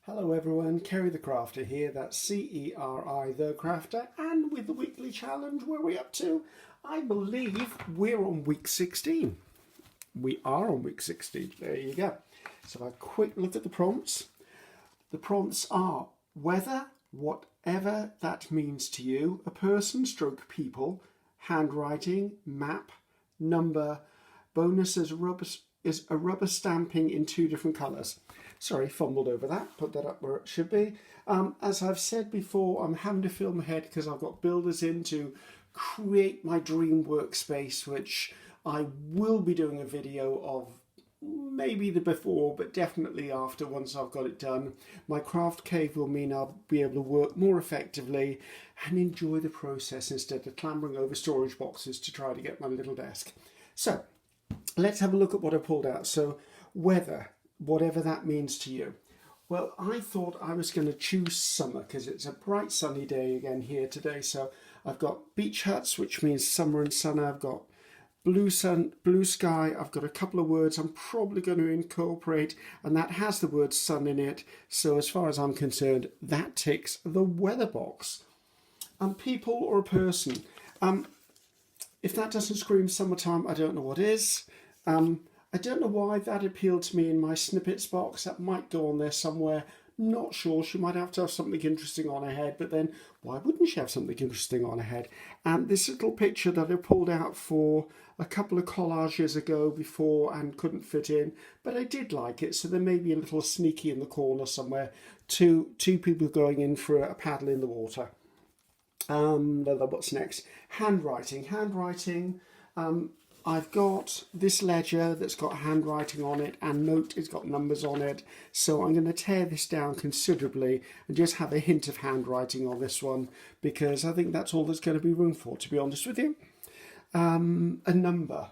Hello everyone, Ceri the Crafter here, that's C-E-R-I the Crafter, and with the weekly challenge, where are we up to? I believe we're on week 16. We are on week 16, there you go. So a quick look at the prompts. The prompts are weather, whatever that means to you, a person stroke people, handwriting, map, number, bonus is a rubber stamping in 2 different colours. Sorry, fumbled over that, put that up where it should be. As I've said before, I'm having to film ahead because I've got builders in to create my dream workspace, which I will be doing a video of maybe the before, but definitely after, once I've got it done. My craft cave will mean I'll be able to work more effectively and enjoy the process instead of clambering over storage boxes to try to get my little desk. So let's have a look at what I pulled out. So weather, whatever that means to you. Well, I thought I was going to choose summer because it's a bright sunny day again here today. So I've got beach huts, which means summer and sun. I've got blue sun, blue sky. I've got a couple of words I'm probably going to incorporate, and that has the word sun in it. So as far as I'm concerned, that ticks the weather box. People or a person. If that doesn't scream summertime, I don't know what is. I don't know why that appealed to me in my snippets box. That might go on there somewhere. Not sure. She might have to have something interesting on her head, but then why wouldn't she have something interesting on her head? And this little picture that I pulled out for a couple of collages ago before and couldn't fit in, but I did like it. So there may be a little sneaky in the corner somewhere. Two people going in for a paddle in the water. What's next? Handwriting. I've got this ledger that's got handwriting on it, and note it's got numbers on it. So I'm going to tear this down considerably and just have a hint of handwriting on this one, because I think that's all there's going to be room for, to be honest with you. A number.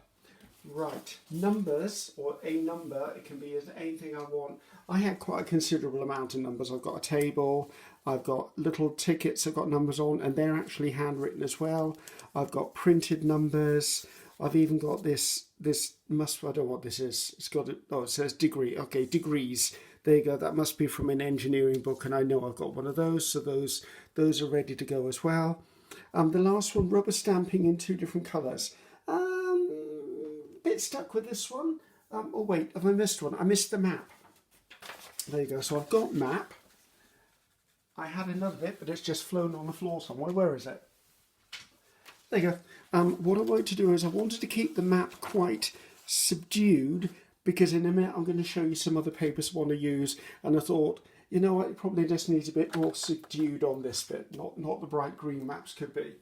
Right, numbers, or a number, it can be as anything I want. I had quite a considerable amount of numbers. I've got a table, I've got little tickets I've got numbers on, and they're actually handwritten as well. I've got printed numbers. I've even got this I don't know what this is. It's got, it says degree. Okay, degrees. There you go. That must be from an engineering book, and I know I've got one of those. So those are ready to go as well. The last one, rubber stamping in 2 different colours. Bit stuck with this one. Oh wait, have I missed one? I missed the map. There you go. So I've got map. I had another bit, but it's just flown on the floor somewhere. Where is it? There you go. What I want to do is I wanted to keep the map quite subdued, because in a minute I'm going to show you some other papers I want to use, and I thought, you know what, it probably just needs a bit more subdued on this bit, not the bright green maps could be.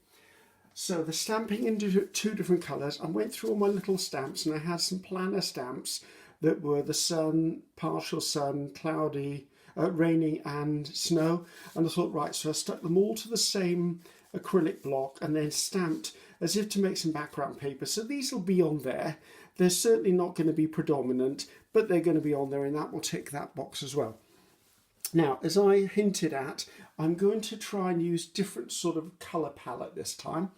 So the stamping into 2 different colours, I went through all my little stamps, and I had some planner stamps that were the sun, partial sun, cloudy, raining and snow, and I thought, right, so I stuck them all to the same acrylic block and then stamped as if to make some background paper. So these will be on there. They're certainly not going to be predominant, but they're going to be on there, and that will tick that box as well. Now, as I hinted at, I'm going to try and use different sort of colour palette this time.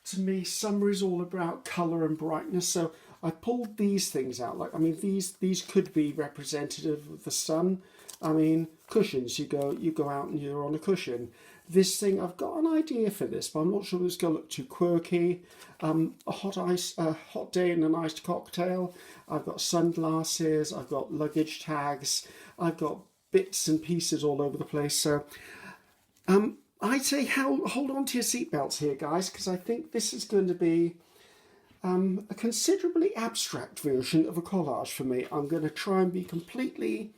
To me, summer is all about colour and brightness, so I pulled these things out. Like, I mean, these could be representative of the sun. I mean, cushions, you go out and you're on a cushion. This thing, I've got an idea for this, but I'm not sure it's going to look too quirky. A hot day and an iced cocktail. I've got sunglasses, I've got luggage tags, I've got bits and pieces all over the place. So I'd say hold on to your seatbelts here, guys, because I think this is going to be a considerably abstract version of a collage for me. I'm going to try and be completely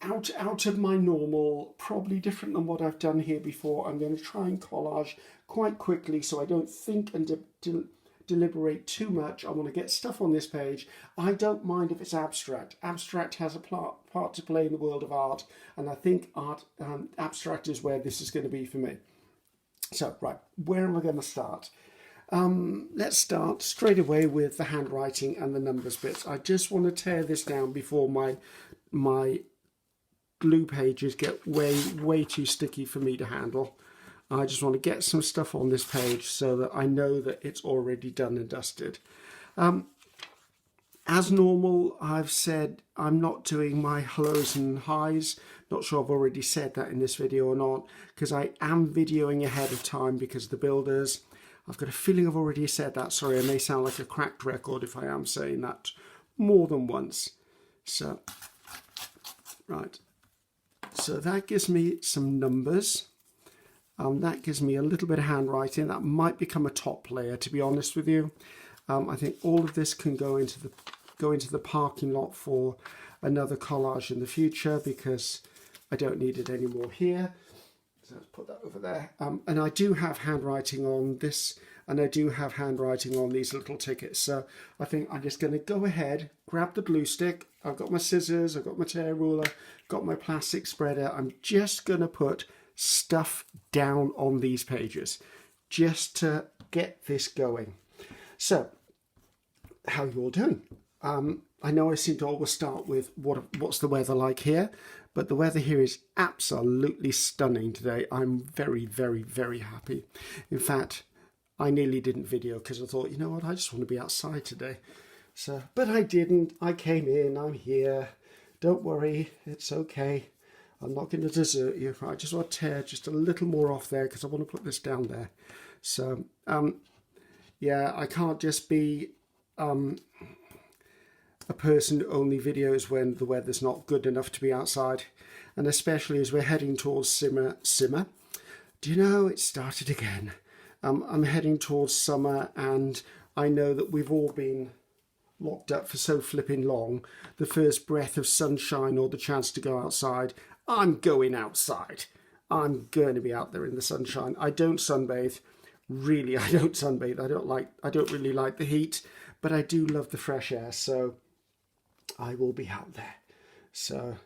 out of my normal, probably different than what I've done here before. I'm going to try and collage quite quickly so I don't think and deliberate too much. I want to get stuff on this page. I don't mind if it's abstract. Abstract has a part to play in the world of art, and I think abstract is where this is going to be for me. So, right, where am I going to start? Let's start straight away with the handwriting and the numbers bits. I just want to tear this down before my glue pages get way too sticky for me to handle. I just want to get some stuff on this page so that I know that it's already done and dusted. As normal, I've said I'm not doing my hellos and highs. Not sure I've already said that in this video or not, because I am videoing ahead of time because of the builders. I've got a feeling I've already said that. Sorry, I may sound like a cracked record if I am saying that more than once. So, right. So that gives me some numbers. That gives me a little bit of handwriting. That might become a top layer, to be honest with you. I think all of this can go into the parking lot for another collage in the future, because I don't need it anymore here. So let's put that over there. And I do have handwriting on this, and I do have handwriting on these little tickets. So I think I'm just going to go ahead, grab the glue stick. I've got my scissors, I've got my tear ruler, got my plastic spreader. I'm just going to put stuff down on these pages just to get this going. So, how you all doing? I know I seem to always start with what's the weather like here, but the weather here is absolutely stunning today. I'm very, very, very happy. In fact, I nearly didn't video because I thought, you know what, I just want to be outside today. So, but I didn't. I came in, I'm here. Don't worry, it's okay. I'm not going to desert you. I just want to tear just a little more off there because I want to put this down there. So, yeah, I can't just be a person who only videos when the weather's not good enough to be outside, and especially as we're heading towards simmer. Do you know, it started again. I'm heading towards summer, and I know that we've all been locked up for so flipping long. The first breath of sunshine or the chance to go outside, I'm going outside. I'm going to be out there in the sunshine. I don't sunbathe. Really, I don't sunbathe. I don't really like the heat, but I do love the fresh air, so I will be out there. So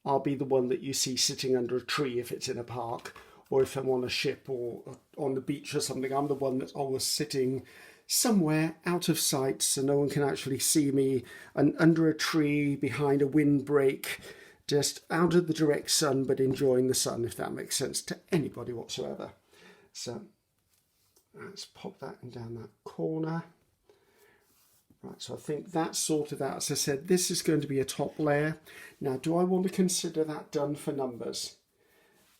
I'll be the one that you see sitting under a tree if it's in a park, or if I'm on a ship or on the beach or something. I'm the one that's always sitting somewhere out of sight so no one can actually see me, and under a tree behind a windbreak, just out of the direct sun but enjoying the sun, if that makes sense to anybody whatsoever. So let's pop that in down that corner. Right, so I think that's sorted out. As I said, this is going to be a top layer. Now, do I want to consider that done for numbers?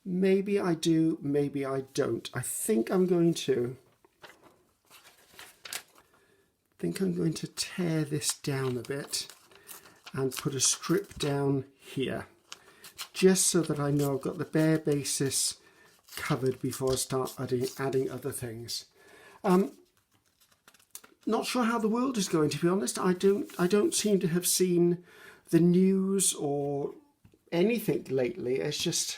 Maybe I do, maybe I don't. I think I'm going to tear this down a bit and put a strip down here, just so that I know I've got the bare basis covered before I start adding other things. Not sure how the world is going, to be honest. I don't seem to have seen the news or anything lately. It's just,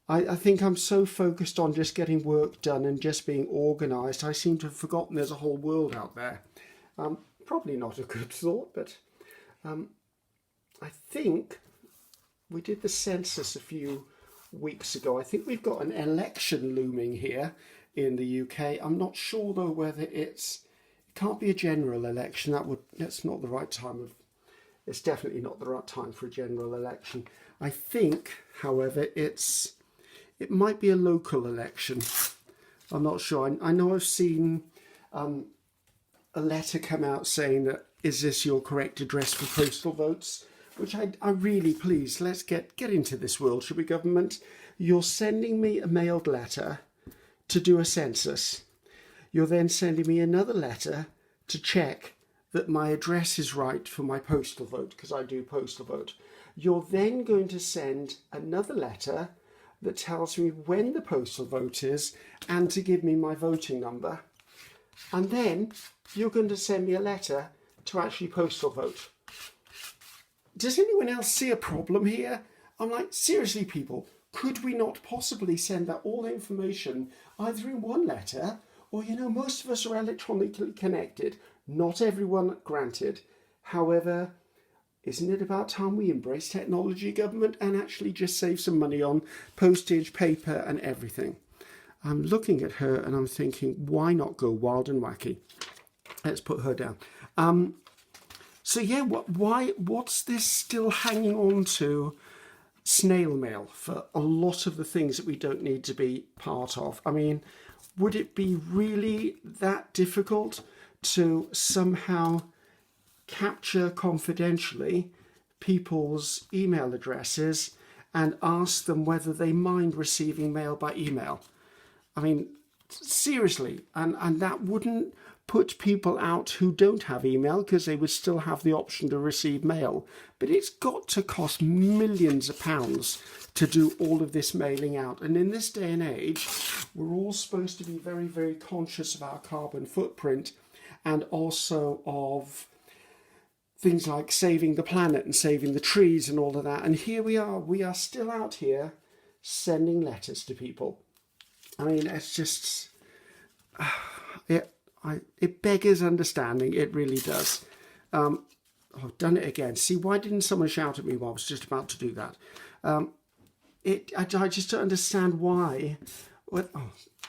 I think I'm so focused on just getting work done and just being organised, I seem to have forgotten there's a whole world out there. Probably not a good thought, but I think we did the census a few weeks ago. I think we've got an election looming here in the UK. I'm not sure though whether it can't be a general election. That's not the right time it's definitely not the right time for a general election. I think, however, it might be a local election. I'm not sure. I know I've seen a letter come out saying that, is this your correct address for postal votes? Which I really, please, let's get into this world, shall we, government? You're sending me a mailed letter to do a census. You're then sending me another letter to check that my address is right for my postal vote, because I do postal vote. You're then going to send another letter that tells me when the postal vote is and to give me my voting number. And then you're going to send me a letter to actually postal vote. Does anyone else see a problem here? I'm like, seriously, people, could we not possibly send that all information either in one letter, or, you know, most of us are electronically connected. Not everyone, granted. However, isn't it about time we embrace technology, government, and actually just save some money on postage, paper, and everything? I'm looking at her and I'm thinking, why not go wild and wacky? Let's put her down. So yeah, what's this still hanging on to snail mail for a lot of the things that we don't need to be part of? I mean, would it be really that difficult to somehow capture confidentially people's email addresses and ask them whether they mind receiving mail by email. I mean, seriously, and that wouldn't put people out who don't have email, because they would still have the option to receive mail. But it's got to cost millions of pounds to do all of this mailing out. And in this day and age, we're all supposed to be very, very conscious of our carbon footprint, and also of things like saving the planet and saving the trees and all of that. And here we are still out here sending letters to people. I mean, it's just, it beggars understanding. It really does. I've done it again. See, why didn't someone shout at me while I was just about to do that? I just don't understand why.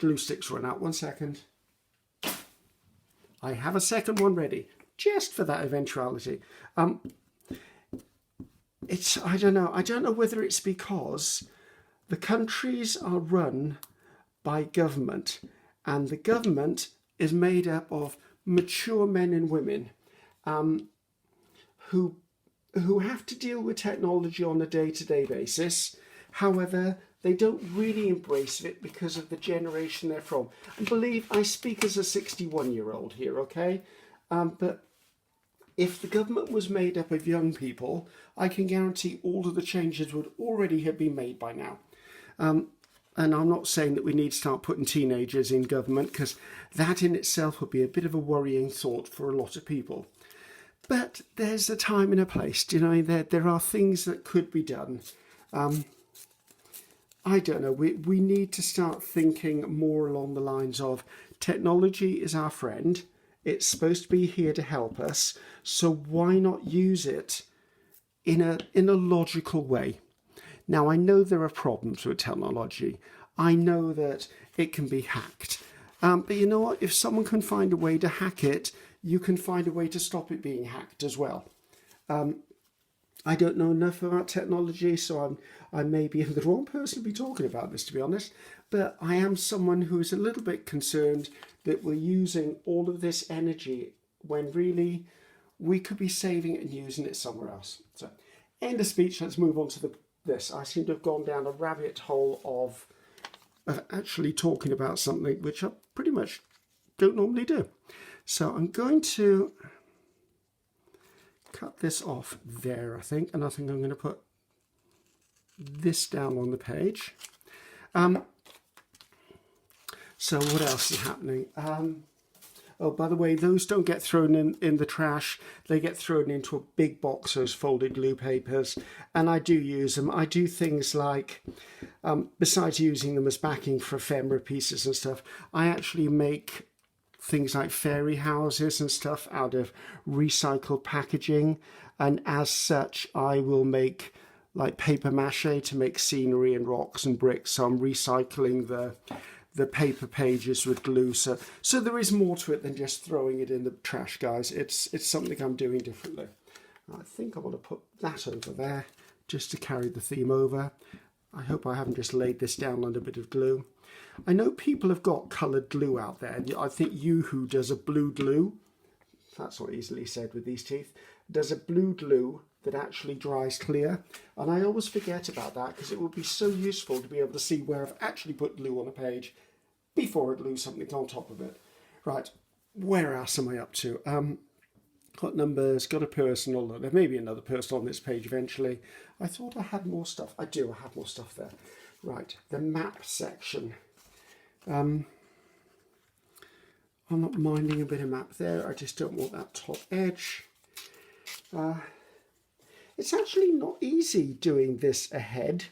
Glue sticks run out. 1 second. I have a second one ready, just for that eventuality. I don't know. I don't know whether it's because the countries are run by government, and the government is made up of mature men and women who have to deal with technology on a day-to-day basis. However, they don't really embrace it because of the generation they're from. And believe, I speak as a 61-year-old here, okay? But if the government was made up of young people, I can guarantee all of the changes would already have been made by now. And I'm not saying that we need to start putting teenagers in government, because that in itself would be a bit of a worrying thought for a lot of people. But there's a time and a place, you know, there are things that could be done. I don't know, we need to start thinking more along the lines of technology is our friend. It's supposed to be here to help us. So why not use it in a logical way? Now, I know there are problems with technology. I know that it can be hacked. But you know what? If someone can find a way to hack it, you can find a way to stop it being hacked as well. I don't know enough about technology, so I may be the wrong person to be talking about this, to be honest. But I am someone who is a little bit concerned that we're using all of this energy when really we could be saving it and using it somewhere else. So, end of speech. Let's move on to this. I seem to have gone down a rabbit hole of actually talking about something which I pretty much don't normally do. So I'm going to cut this off there, I think, and I think I'm going to put this down on the page. So what else is happening? Oh, by the way, those don't get thrown in the trash. They get thrown into a big box as folded glue papers, and I do use them. I do things like, besides using them as backing for ephemera pieces and stuff, I actually make things like fairy houses and stuff out of recycled packaging, and as such I will make like paper mache to make scenery and rocks and bricks. So I'm recycling the paper pages with glue. So there is more to it than just throwing it in the trash, guys. It's something I'm doing differently. I think I want to put that over there just to carry the theme over. I hope I haven't just laid this down on a bit of glue. I know people have got coloured glue out there. I think Yoo-Hoo does a blue glue. That's not easily said with these teeth. Does a blue glue that actually dries clear. And I always forget about that, because it would be so useful to be able to see where I've actually put glue on a page before I glue something on top of it. Right, where else am I up to? Got numbers, got a person, although there may be another person on this page eventually. I thought I had more stuff. I do, I have more stuff there. Right, the map section. I'm not minding a bit of map there. I just don't want that top edge. It's actually not easy doing this ahead.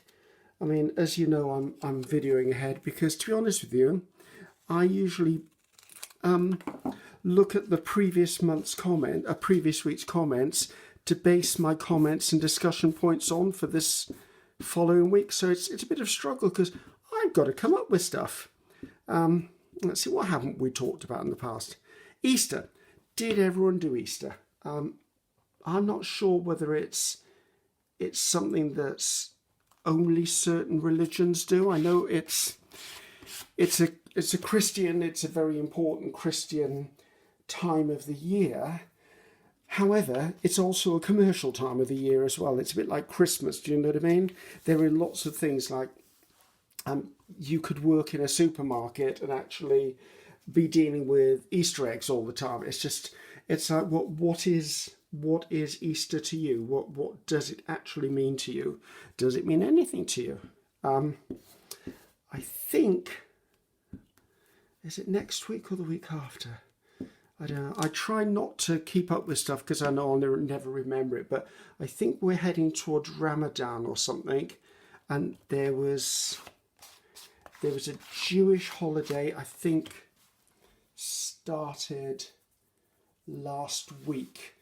I mean, as you know, I'm videoing ahead because, to be honest with you, I usually look at the previous week's comments to base my comments and discussion points on for this following week. So it's a bit of a struggle because I've got to come up with stuff. Let's see, what haven't we talked about in the past? Easter. Did everyone do Easter? I'm not sure whether it's something that's only certain religions do. I know it's a Christian, it's a very important Christian time of the year. However, it's also a commercial time of the year as well. It's a bit like Christmas, do you know what I mean? There are lots of things like you could work in a supermarket and actually be dealing with Easter eggs all the time. It's like what is Easter to you? What does it actually mean to you? Does it mean anything to you? I think, is it next week or the week after? I don't know. I try not to keep up with stuff because I know I'll never remember it, but I think we're heading towards Ramadan or something, and there was a Jewish holiday, I think, started last week.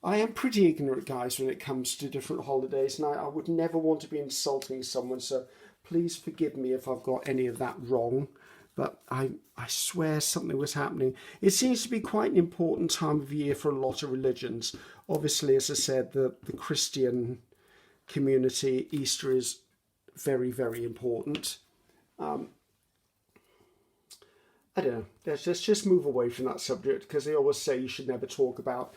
I am pretty ignorant, guys, when it comes to different holidays, and I would never want to be insulting someone, so please forgive me if I've got any of that wrong. But I swear something was happening. It seems to be quite an important time of year for a lot of religions. Obviously, as I said, the Christian community, Easter is very, very important. I don't know. Let's just move away from that subject, because they always say you should never talk about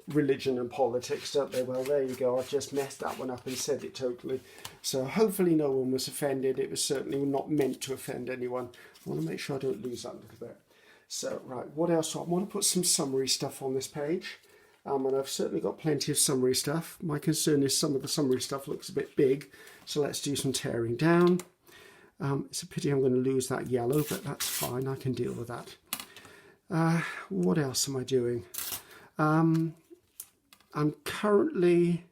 religion and politics, don't they? Well, there you go. I've just messed that one up and said it totally. So hopefully no one was offended. It was certainly not meant to offend anyone. I want to make sure I don't lose that little bit. So, right, what else? I want to put some summary stuff on this page. And I've certainly got plenty of summary stuff. My concern is some of the summary stuff looks a bit big. So let's do some tearing down. It's a pity I'm going to lose that yellow, but that's fine. I can deal with that. What else am I doing? I'm currently,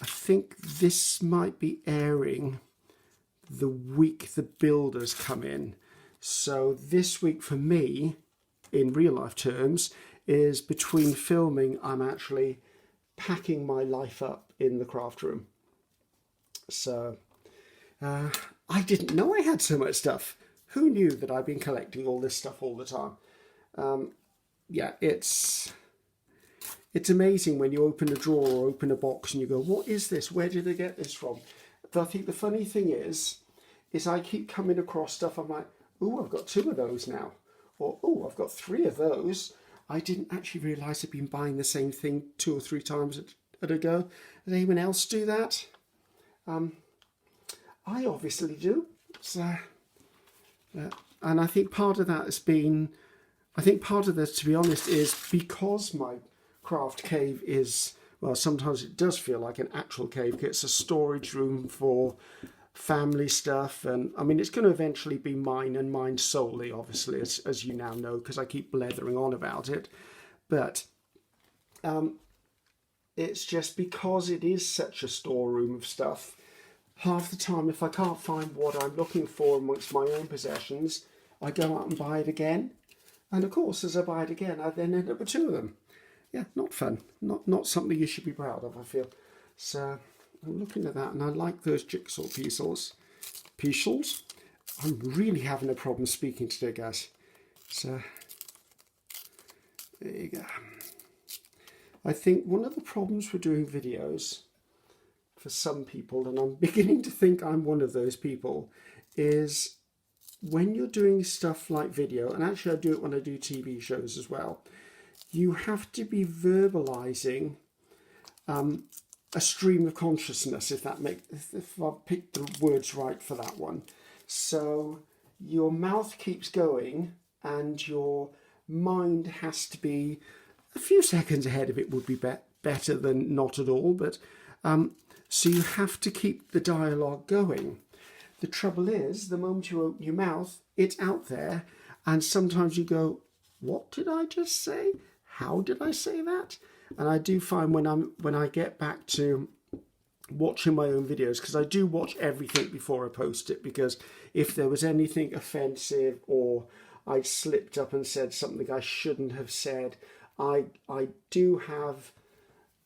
I think this might be airing the week the builders come in. So this week for me, in real life terms, is between filming, I'm actually packing my life up in the craft room. So I didn't know I had so much stuff. Who knew that I've been collecting all this stuff all the time? Yeah, it's amazing when you open a drawer or open a box and you go, what is this? Where did they get this from? But I think the funny thing is I keep coming across stuff. I'm like, oh, I've got 2 of those now. Or, oh, I've got 3 of those. I didn't actually realise I'd been buying the same thing 2 or 3 times at a go. Does anyone else do that? I obviously do. So, and I think part of that has been, to be honest, is because my craft cave is, well, sometimes it does feel like an actual cave. It's a storage room for family stuff, and I mean, it's going to eventually be mine and mine solely, obviously, as you now know, because I keep blethering on about it. But it's just because it is such a storeroom of stuff. Half the time, if I can't find what I'm looking for amongst my own possessions, I go out and buy it again. And of course, as I buy it again, I then end up with 2 of them. Yeah, not fun. Not something you should be proud of, I feel. So I'm looking at that, and I like those jigsaw pieces. I'm really having a problem speaking today, guys. So there you go. I think one of the problems with doing videos for some people, and I'm beginning to think I'm one of those people, is when you're doing stuff like video, and actually I do it when I do TV shows as well, you have to be verbalizing a stream of consciousness, if I've picked the words right for that one. So your mouth keeps going and your mind has to be a few seconds ahead of it would be better than not at all, but so you have to keep the dialogue going. The trouble is, the moment you open your mouth, it's out there, and sometimes you go, what did I just say? How did I say that? And I do find when I get back to watching my own videos, because I do watch everything before I post it, because if there was anything offensive or I slipped up and said something I shouldn't have said, I do have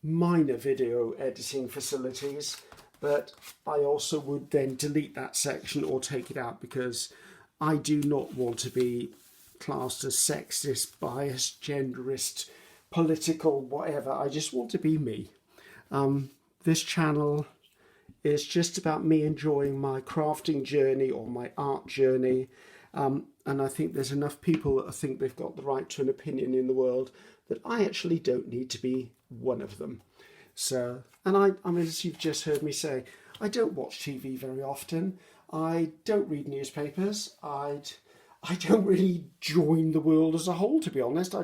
minor video editing facilities, but I also would then delete that section or take it out, because I do not want to be classed as sexist, biased, genderist, political, whatever. I just want to be me. This channel is just about me enjoying my crafting journey or my art journey, and I think there's enough people that think they've got the right to an opinion in the world that I actually don't need to be one of them. So, and I mean, as you've just heard me say, I don't watch TV very often. I don't read newspapers. I don't really join the world as a whole, to be honest.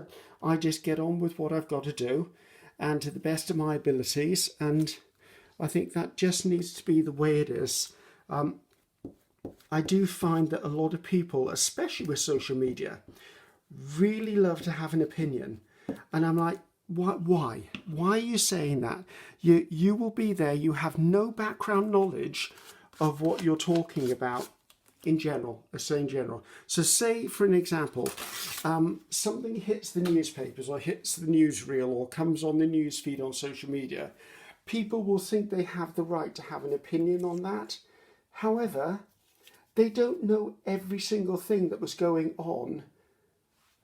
I just get on with what I've got to do, and to the best of my abilities. And I think that just needs to be the way it is. I do find that a lot of people, especially with social media, really love to have an opinion. And I'm like, why? Why are you saying that? You will be there, you have no background knowledge of what you're talking about in general, So say, for an example, something hits the newspapers or hits the newsreel or comes on the news feed on social media. People will think they have the right to have an opinion on that. However, they don't know every single thing that was going on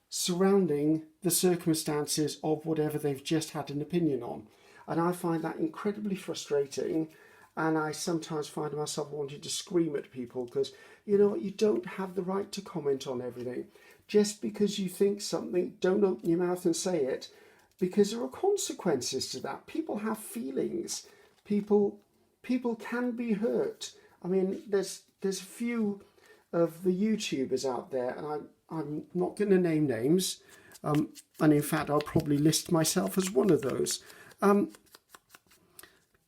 surrounding the circumstances of whatever they've just had an opinion on. And I find that incredibly frustrating, and I sometimes find myself wanting to scream at people because, you know what, you don't have the right to comment on everything. Just because you think something, don't open your mouth and say it, because there are consequences to that. People have feelings. People can be hurt. I mean, there's a few of the YouTubers out there, and I'm not going to name names, and in fact I'll probably list myself as one of those.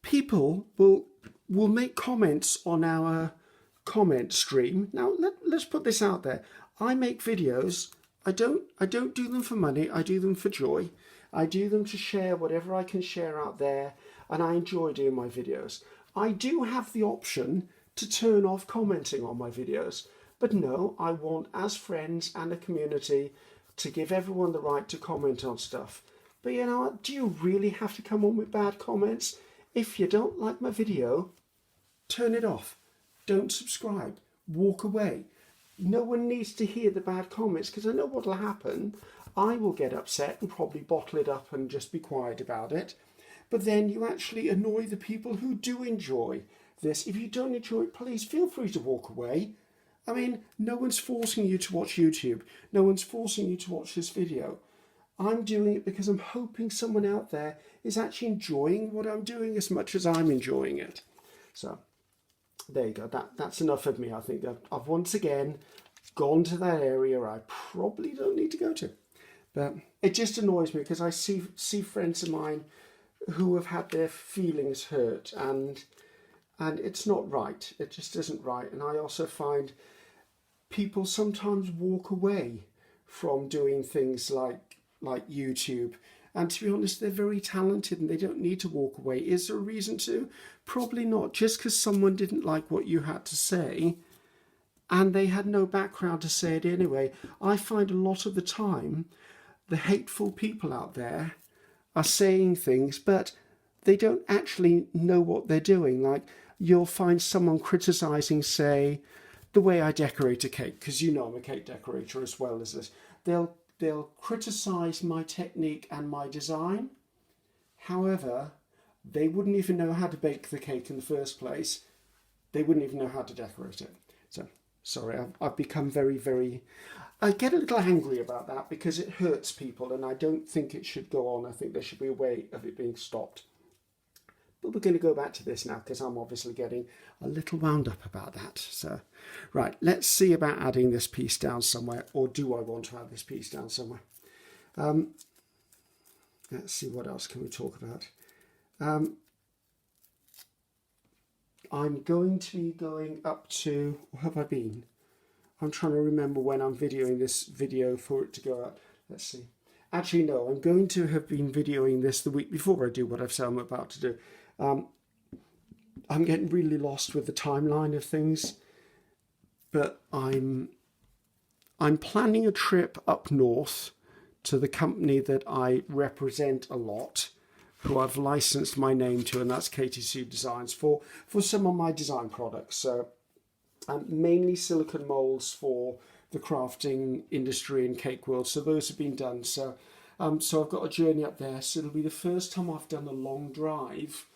People will make comments on our comment stream. Now let's put this out there. I make videos. I don't do them for money. I do them for joy. I do them to share whatever I can share out there, and I enjoy doing my videos. I do have the option to turn off commenting on my videos, but no, I want, as friends and a community, to give everyone the right to comment on stuff. But you know what, do you really have to come on with bad comments? If you don't like my video, turn it off. Don't subscribe. Walk away. No one needs to hear the bad comments, because I know what will happen. I will get upset and probably bottle it up and just be quiet about it. But then you actually annoy the people who do enjoy this. If you don't enjoy it, please feel free to walk away. I mean, no one's forcing you to watch YouTube. No one's forcing you to watch this video. I'm doing it because I'm hoping someone out there is actually enjoying what I'm doing as much as I'm enjoying it. So there you go. That's enough of me. I think I've once again gone to that area I probably don't need to go to. But it just annoys me because I see friends of mine who have had their feelings hurt, and it's not right. It just isn't right. And I also find people sometimes walk away from doing things like YouTube. And to be honest, they're very talented and they don't need to walk away. Is there a reason to? Probably not. Just because someone didn't like what you had to say and they had no background to say it anyway. I find a lot of the time the hateful people out there are saying things, but they don't actually know what they're doing. Like, you'll find someone criticising, say, the way I decorate a cake, because you know I'm a cake decorator as well as this. They'll criticise my technique and my design. However, they wouldn't even know how to bake the cake in the first place. They wouldn't even know how to decorate it. So, sorry, I've become very, very... I get a little angry about that because it hurts people, and I don't think it should go on. I think there should be a way of it being stopped. But we're going to go back to this now because I'm obviously getting a little wound up about that. So, right, let's see about adding this piece down somewhere, or do I want to add this piece down somewhere? Let's see, what else can we talk about? I'm going to be going up to, where have I been? I'm trying to remember when I'm videoing this video for it to go out. Let's see. Actually, no, I'm going to have been videoing this the week before I do what I've said I'm about to do. I'm getting really lost with the timeline of things, but I'm planning a trip up north to the company that I represent a lot, who I've licensed my name to, and that's KTC Designs, for some of my design products. So mainly silicone molds for the crafting industry and cake world. So those have been done. So I've got a journey up there. So it'll be the first time I've done a long drive.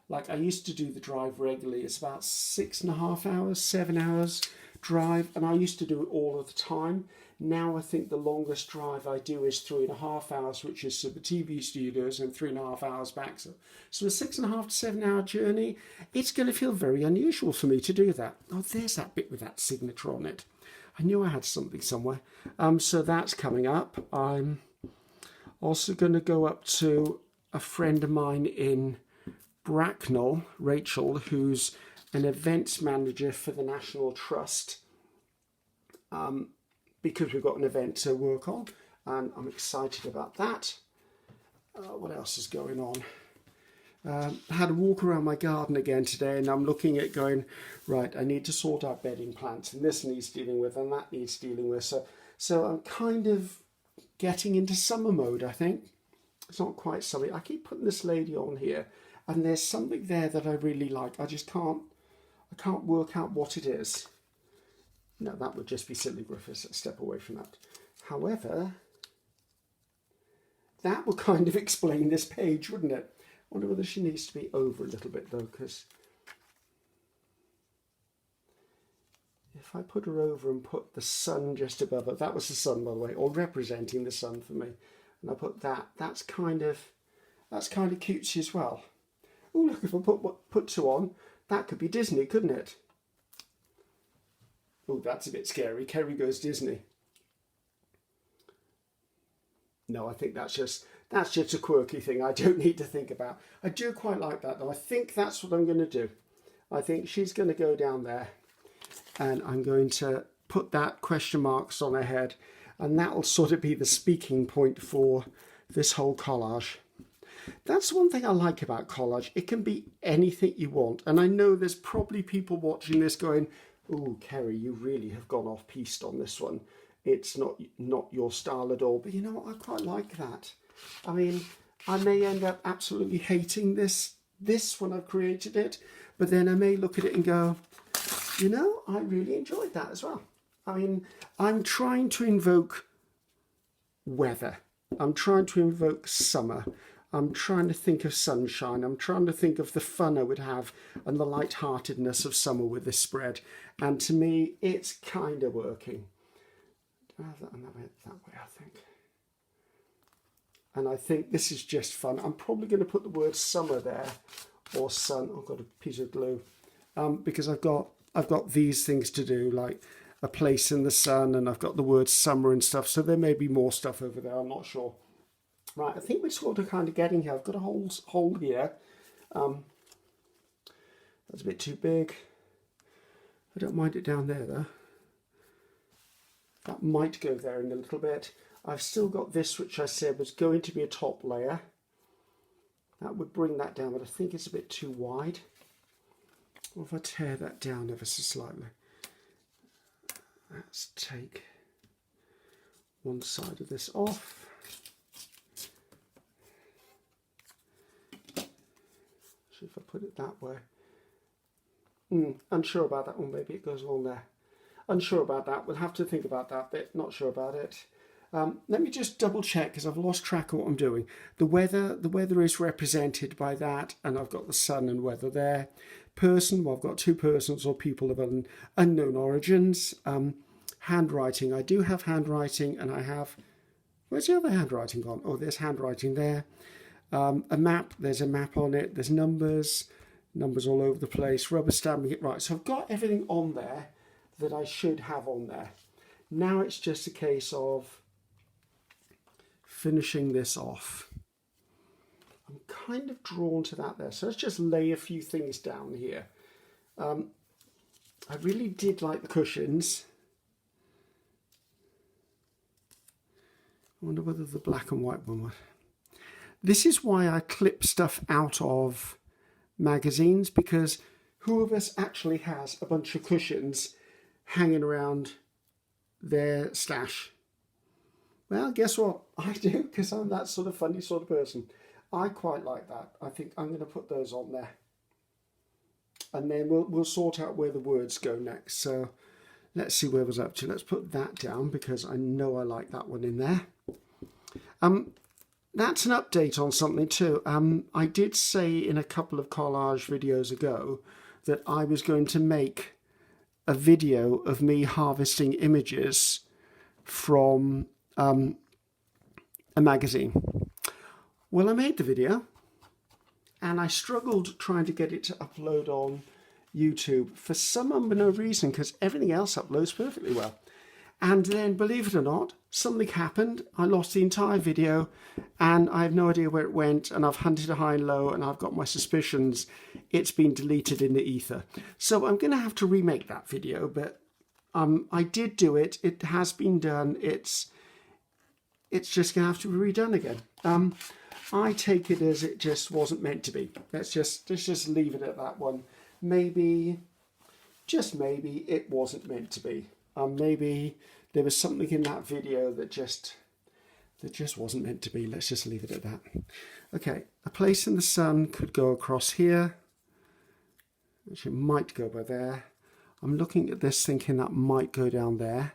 Like, I used to do the drive regularly. It's about 6.5 hours, 7 hours drive, and I used to do it all of the time. Now I think the longest drive I do is 3.5 hours, which is to the TV studios, and 3.5 hours back. So a 6.5 to 7 hour journey, it's going to feel very unusual for me to do that. Oh, there's that bit with that signature on it. I knew I had something somewhere. So that's coming up. I'm also going to go up to a friend of mine in Bracknell, Rachel, who's an events manager for the National Trust, because we've got an event to work on, and I'm excited about that. What else is going on? I had a walk around my garden again today, and I'm looking at going, right, I need to sort out bedding plants, and this needs dealing with, and that needs dealing with. So I'm kind of getting into summer mode, I think. It's not quite summer. I keep putting this lady on here, and there's something there that I really like. I can't work out what it is. No, that would just be silly, Griffiths. Let's step away from that. However, that would kind of explain this page, wouldn't it? I wonder whether she needs to be over a little bit, though, because if I put her over and put the sun just above her, that was the sun, by the way, or representing the sun for me, and I put that, that's kind of cutesy as well. Oh, look, if I put two on, that could be Disney, couldn't it? Oh, that's a bit scary. Ceri goes Disney. No, I think that's just a quirky thing I don't need to think about. I do quite like that, though. I think that's what I'm going to do. I think she's going to go down there, and I'm going to put that question marks on her head, and that will sort of be the speaking point for this whole collage. That's one thing I like about collage. It can be anything you want, and I know there's probably people watching this going, oh, Ceri, you really have gone off-piste on this one. It's not your style at all. But you know what? I quite like that. I mean, I may end up absolutely hating this when I've created it, but then I may look at it and go, you know, I really enjoyed that as well. I mean, I'm trying to invoke weather. I'm trying to invoke summer. I'm trying to think of sunshine. I'm trying to think of the fun I would have and the lightheartedness of summer with this spread. And to me, it's kind of working. Do I have that way, I think. And I think this is just fun. I'm probably going to put the word summer there, or sun. I've got a piece of glue, because I've got these things to do, like a place in the sun, and I've got the word summer and stuff. So there may be more stuff over there. I'm not sure. Right, I think we're sort of kind of getting here. I've got a hole here. That's a bit too big. I don't mind it down there, though. That might go there in a little bit. I've still got this, which I said was going to be a top layer. That would bring that down, but I think it's a bit too wide. Or if I tear that down ever so slightly. Let's take one side of this off. If I put it that way. Unsure about that one. Maybe it goes along there. Unsure about that. We'll have to think about that bit. Not sure about it. Let me just double check, because I've lost track of what I'm doing. The weather is represented by that, and I've got the sun and weather there. Person, well, I've got two persons or people of unknown origins. Handwriting, I do have handwriting, and I have, where's the other handwriting gone? Oh, there's handwriting there. A map, there's a map on it, there's numbers all over the place, rubber stamping it. Right, so I've got everything on there that I should have on there. Now it's just a case of finishing this off. I'm kind of drawn to that there, so let's just lay a few things down here. I really did like the cushions. I wonder whether the black and white one would. This is why I clip stuff out of magazines, because who of us actually has a bunch of cushions hanging around their stash? Well, guess what? I do, because I'm that sort of funny sort of person. I quite like that. I think I'm going to put those on there. And then we'll sort out where the words go next. So let's see where I was up to. Let's put that down, because I know I like that one in there. That's an update on something too. I did say in a couple of collage videos ago that I was going to make a video of me harvesting images from a magazine. Well, I made the video and I struggled trying to get it to upload on YouTube for some unknown reason, because everything else uploads perfectly well. And then, believe it or not, something happened. I lost the entire video and I have no idea where it went, and I've hunted high and low and I've got my suspicions it's been deleted in the ether. So I'm going to have to remake that video, but I did do it. It has been done. It's just going to have to be redone again. I take it as it just wasn't meant to be. Let's just leave it at that one. Maybe, just maybe, it wasn't meant to be. Maybe there was something in that video that just wasn't meant to be. Let's just leave it at that. Okay, a place in the sun could go across here. Actually, it might go by there. I'm looking at this thinking that might go down there.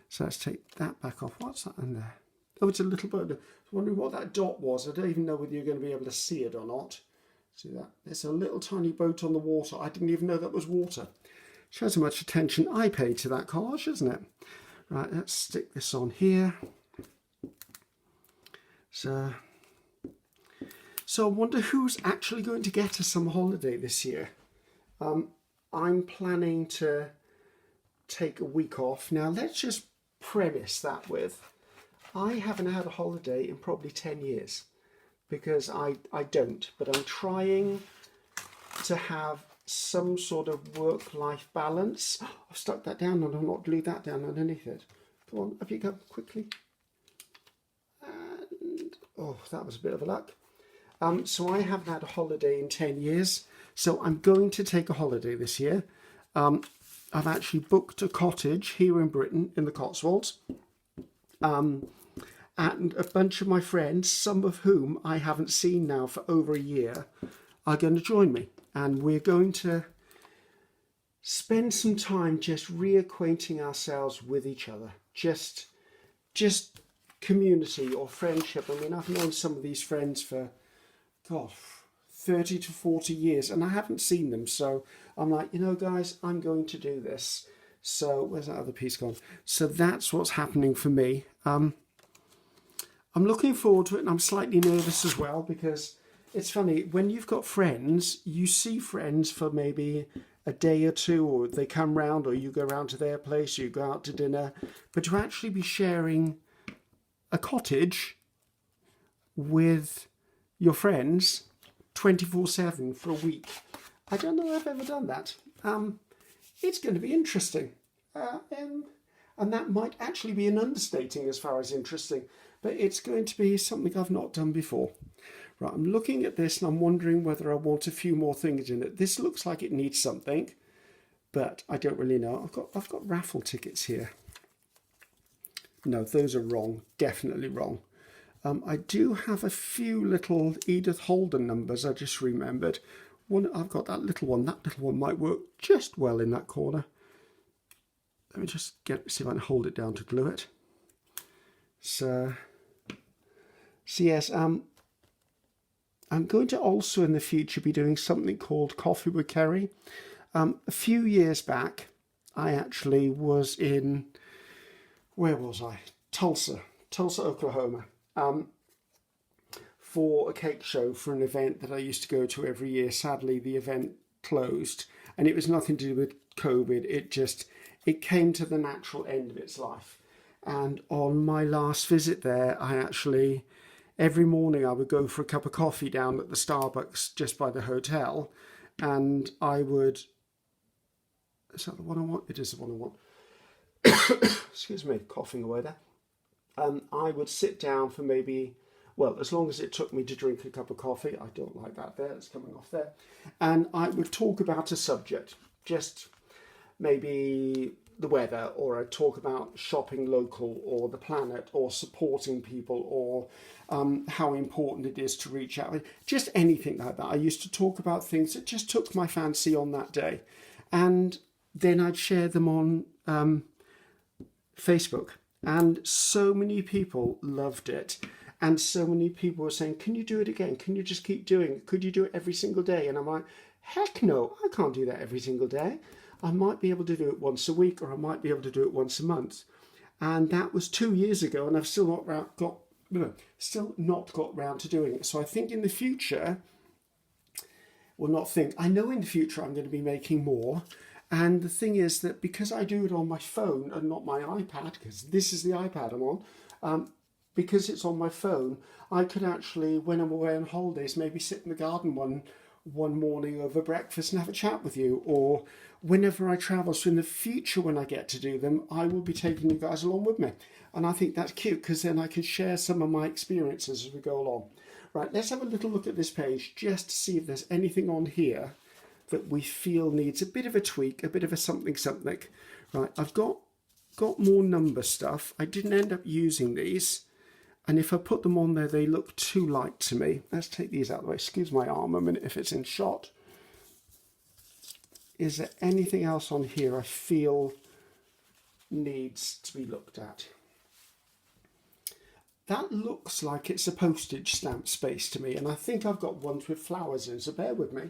So let's take that back off. What's that in there? Oh, it's a little boat. I was wondering what that dot was. I don't even know whether you're going to be able to see it or not. See that? There's a little tiny boat on the water. I didn't even know that was water. Shows how much attention I paid to that collage, isn't it? Right, let's stick this on here. So I wonder who's actually going to get us some holiday this year. I'm planning to take a week off. Now, let's just premise that with, I haven't had a holiday in probably 10 years because I don't, but I'm trying to have some sort of work-life balance. I've stuck that down and I've not glued that down underneath it. Come on, up you go, quickly. And, oh, that was a bit of a luck. So I haven't had a holiday in 10 years. So I'm going to take a holiday this year. I've actually booked a cottage here in Britain in the Cotswolds. And a bunch of my friends, some of whom I haven't seen now for over a year, are going to join me. And we're going to spend some time just reacquainting ourselves with each other. Just community or friendship. I mean, I've known some of these friends for, God, 30 to 40 years, and I haven't seen them. So I'm like, you know, guys, I'm going to do this. So where's that other piece gone? So that's what's happening for me. I'm looking forward to it, and I'm slightly nervous as well, because it's funny, when you've got friends, you see friends for maybe a day or two, or they come round, or you go round to their place, you go out to dinner. But to actually be sharing a cottage with your friends 24/7 for a week, I don't know if I've ever done that. It's going to be interesting. And that might actually be an understating as far as interesting, but it's going to be something I've not done before. Right, I'm looking at this and I'm wondering whether I want a few more things in it. This looks like it needs something, but I don't really know. I've got raffle tickets here. No, those are wrong. Definitely wrong. I do have a few little Edith Holden numbers I just remembered. One, I've got that little one. That little one might work just well in that corner. Let me just see if I can hold it down to glue it. So yes, I'm going to also in the future be doing something called Coffee with Ceri. A few years back, I actually was in, where was I? Tulsa, Oklahoma, for a cake show for an event that I used to go to every year. Sadly, the event closed, and it was nothing to do with COVID. It came to the natural end of its life. And on my last visit there, I actually, every morning I would go for a cup of coffee down at the Starbucks just by the hotel, and I would, is that the one I want? It is the one I want. Excuse me, coughing away there. I would sit down for maybe, well, as long as it took me to drink a cup of coffee. I don't like that there, it's coming off there. And I would talk about a subject, just maybe the weather, or I'd talk about shopping local, or the planet, or supporting people, or how important it is to reach out. Just anything like that. I used to talk about things that just took my fancy on that day. And then I'd share them on Facebook. And so many people loved it. And so many people were saying, can you do it again? Can you just keep doing it? Could you do it every single day? And I'm like, heck no, I can't do that every single day. I might be able to do it once a week, or I might be able to do it once a month. And that was 2 years ago, and I've still not got round to doing it. So I think in the future, well, not think, I know in the future I'm going to be making more. And the thing is that because I do it on my phone and not my iPad, because this is the iPad I'm on, because it's on my phone, I could actually, when I'm away on holidays, maybe sit in the garden one morning over breakfast and have a chat with you, or whenever I travel. So in the future, when I get to do them, I will be taking you guys along with me. And I think that's cute, because then I can share some of my experiences as we go along. Right, let's have a little look at this page just to see if there's anything on here that we feel needs a bit of a tweak, a bit of a something. Right, I've got more number stuff. I didn't end up using these, and if I put them on there, they look too light to me. Let's take these out of the way. Excuse my arm a minute if it's in shot. Is there anything else on here I feel needs to be looked at? That looks like it's a postage stamp space to me, and I think I've got ones with flowers in, so bear with me.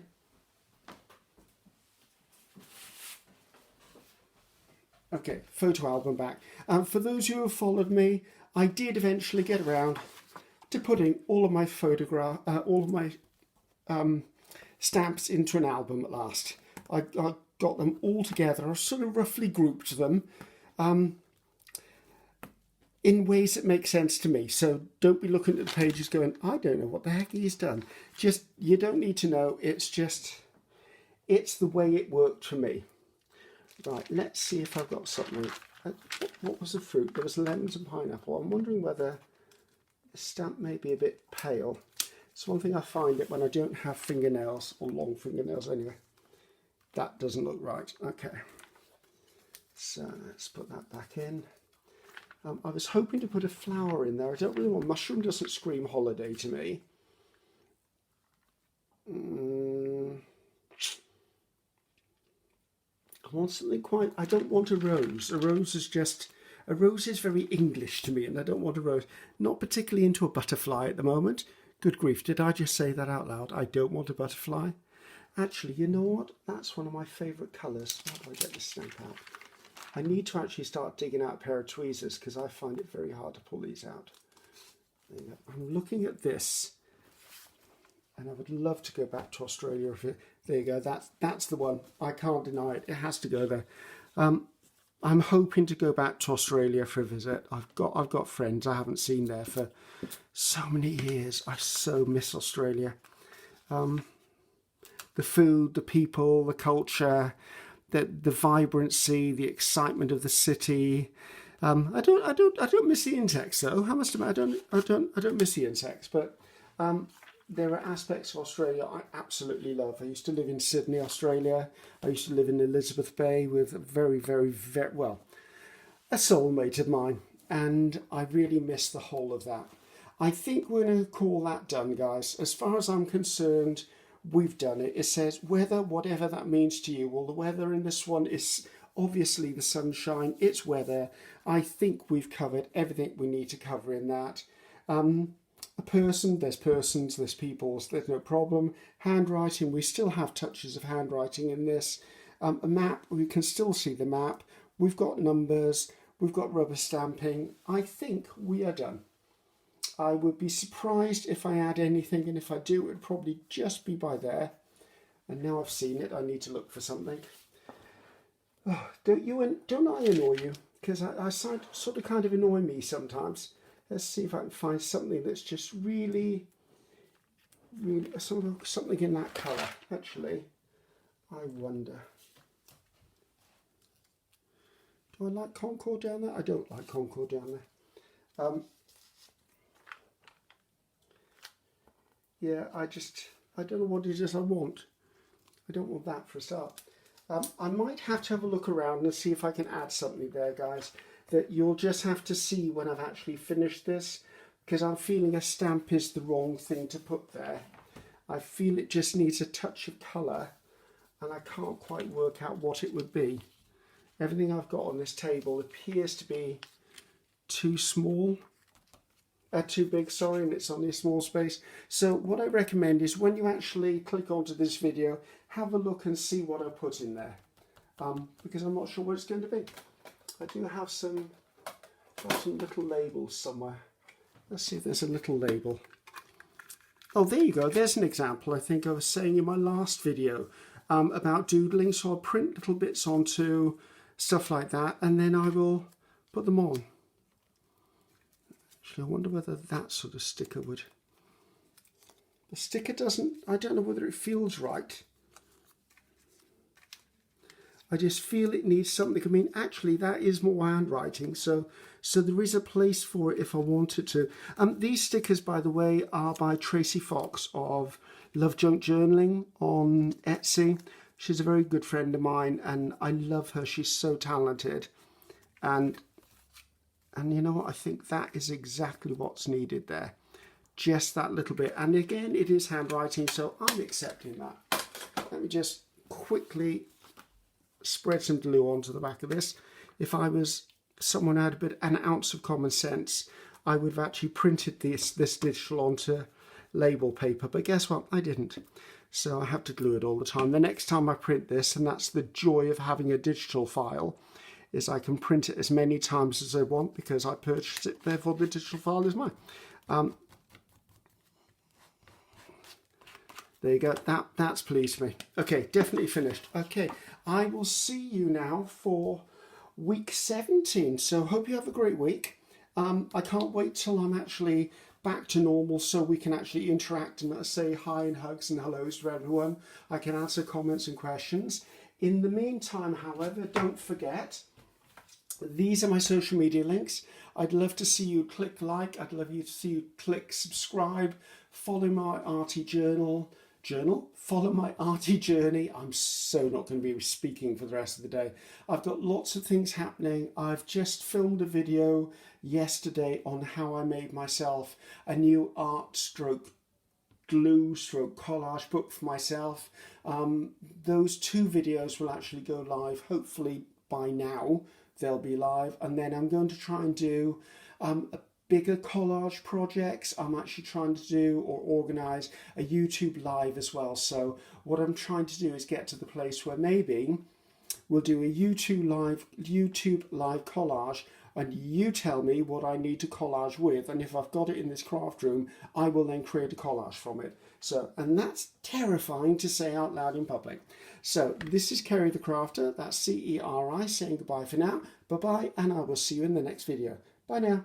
Okay, photo album back. For those who have followed me, I did eventually get around to putting all of my stamps into an album at last. I got them all together. I sort of roughly grouped them in ways that make sense to me. So don't be looking at the pages going, I don't know what the heck he's done. Just, you don't need to know. It's the way it worked for me. Right, let's see if I've got something. What was the fruit? There was lemons and pineapple. I'm wondering whether the stamp may be a bit pale. It's one thing I find it when I don't have fingernails, or long fingernails anyway. That doesn't look right. Okay, so let's put that back in. I was hoping to put a flower in there. I don't really want, mushroom doesn't scream holiday to me. I want something quite, I don't want a rose. A rose is very English to me, and I don't want a rose. Not particularly into a butterfly at the moment. Good grief, did I just say that out loud? I don't want a butterfly. Actually, you know what? That's one of my favourite colours. How do I get this stamp out? I need to actually start digging out a pair of tweezers, because I find it very hard to pull these out. There you go. I'm looking at this, and I would love to go back to Australia. There you go. That's the one. I can't deny it. It has to go there. I'm hoping to go back to Australia for a visit. I've got friends I haven't seen there for so many years. I so miss Australia. The food, the people, the culture, the vibrancy, the excitement of the city. I don't miss the insects though. I must admit, I don't miss the insects, but there are aspects of Australia I absolutely love. I used to live in Sydney, Australia. I used to live in Elizabeth Bay with a very, well, a soulmate of mine, and I really miss the whole of that. I think we're going to call that done, guys. As far as I'm concerned, we've done it. It says weather, whatever that means to you. Well, the weather in this one is obviously the sunshine. It's weather. I think we've covered everything we need to cover in that. A person, there's persons, there's peoples, there's no problem. Handwriting, we still have touches of handwriting in this. A map, we can still see the map. We've got numbers, we've got rubber stamping. I think we are done. I would be surprised if I add anything, and if I do, it would probably just be by there. And now I've seen it, I need to look for something. Oh, don't I annoy you? Because I sort of kind of annoy me sometimes. Let's see if I can find something that's just really something in that colour. Actually, I wonder. Do I like Concord down there? I don't like Concord down there. Yeah, I don't know what it is I want. I don't want that for a start. I might have to have a look around and see if I can add something there, guys, that you'll just have to see when I've actually finished this, because I'm feeling a stamp is the wrong thing to put there. I feel it just needs a touch of colour, and I can't quite work out what it would be. Everything I've got on this table appears to be too small. Too big, sorry, and it's only a small space. So what I recommend is when you actually click onto this video, have a look and see what I put in there. because I'm not sure what it's going to be. I do have some little labels somewhere. Let's see if there's a little label. Oh, there you go. There's an example I think I was saying in my last video about doodling. So I'll print little bits onto stuff like that, and then I will put them on. Actually, I wonder whether that sort of sticker would... The sticker doesn't... I don't know whether it feels right. I just feel it needs something. I mean, actually, that is more handwriting, so there is a place for it if I wanted to. These stickers, by the way, are by Tracy Fox of Love Junk Journaling on Etsy. She's a very good friend of mine, and I love her. She's so talented. And you know what? I think that is exactly what's needed there. Just that little bit. And again, it is handwriting, so I'm accepting that. Let me just quickly spread some glue onto the back of this. If I was someone who had an ounce of common sense, I would have actually printed this digital onto label paper, but guess what? I didn't. So I have to glue it all the time. The next time I print this, and that's the joy of having a digital file, is I can print it as many times as I want because I purchased it, therefore the digital file is mine. There you go, that's pleased me. Okay, definitely finished. Okay, I will see you now for week 17. So hope you have a great week. I can't wait till I'm actually back to normal so we can actually interact and say hi and hugs and hellos to everyone. I can answer comments and questions. In the meantime, however, don't forget, these are my social media links. I'd love to see you click like. I'd love you to see you click subscribe. Follow my arty journal. Follow my arty journey. I'm so not going to be speaking for the rest of the day. I've got lots of things happening. I've just filmed a video yesterday on how I made myself a new art stroke glue stroke collage book for myself. Those 2 videos will actually go live hopefully by now. They'll be live, and then I'm going to try and do a bigger collage projects. I'm actually trying to do or organize a YouTube live as well. So what I'm trying to do is get to the place where maybe we'll do a YouTube live collage, and you tell me what I need to collage with, and if I've got it in this craft room, I will then create a collage from it. So, and that's terrifying to say out loud in public. So this is Ceri the Crafter, that's Ceri, saying goodbye for now. Bye bye, and I will see you in the next video. Bye now.